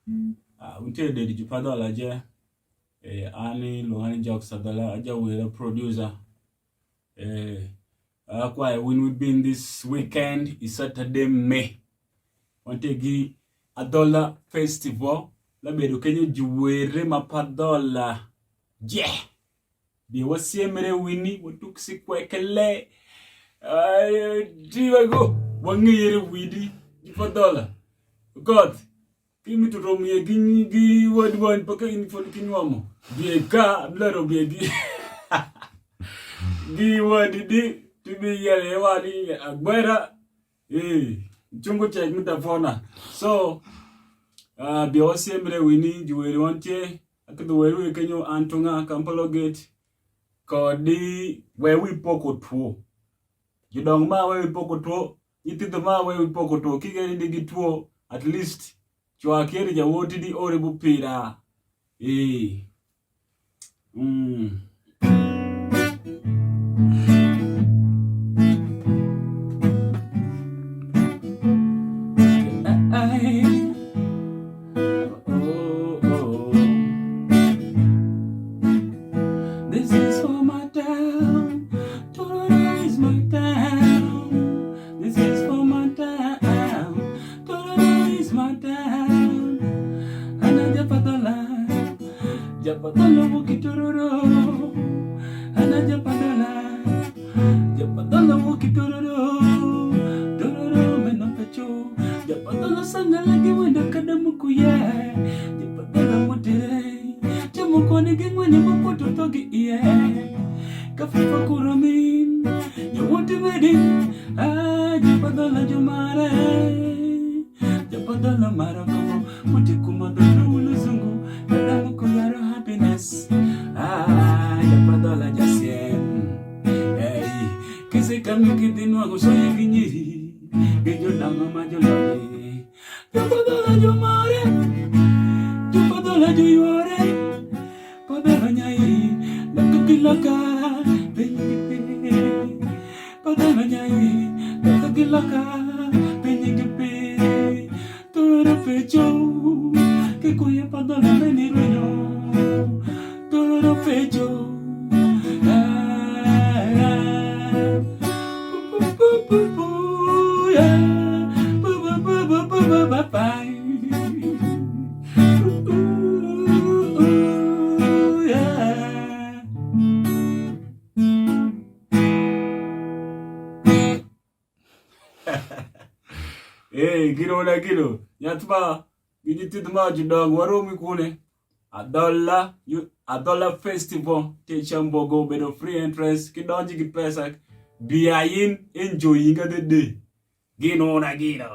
Until the Jopadhola je. Ani Lohani Jox Adhola aja with a producer. Why when we been this weekend is Saturday May. Wantegi Adhola Festival. Labedo Kenya juwere mapadhola. Yeah. Di wasiemere wini watuksi kwekele. Diwago wangere widi Jopadhola. God. Kimi to romi gi wadwan paka in for kinwamo. Bieka blaro biegi. Gi wadidi to be yale wali agbera. Chungo check mutafona. So biwasi emre wini juweri wante akado weru kenyo antunga Kampala Gate kodi wewi poko tuo. Jidong ma wewi poko tuo, yithindo ma wewi poko tuo, kigeni digi tuo at least chwa keri jawoti di ore bupira. This is for my town. Tororo is my town. This is for my town. Tororo is my town. Ana Jopadhola wuki tororo. Ana Jopadhola wuki tororo. Tororo meno pecho. Jopadhola sangala giwenda kadamukuye. Jopadhola mudire. Jamukoni gingwene mapoto togi iye. Kafifa kuramin. Nyawoti wedding. Jopadhola jumare. Jopadhola marakomo. Mutikumadhola uluzungu. Kadamuku yaro happiness. Jopadhola jasiem. Kise kamikidin wangu soye ginyiri. Gijolama majolari. Jopadhola jumare. Jopadhola juyore. Padhola nyai. Lakakilaka. Benyigipe. Padhola nyai. Lakakilaka. Benyigipe. Toro pecho. Kikuya Padhola meniruyo. Toro pecho. Giro na giro. Yatma. Gijitidma jidong waromi kune. Adhola Festival. Techambogo bedo free entrance. Kidonji ki pesa. Biayin enjoying the day. Gino na gino.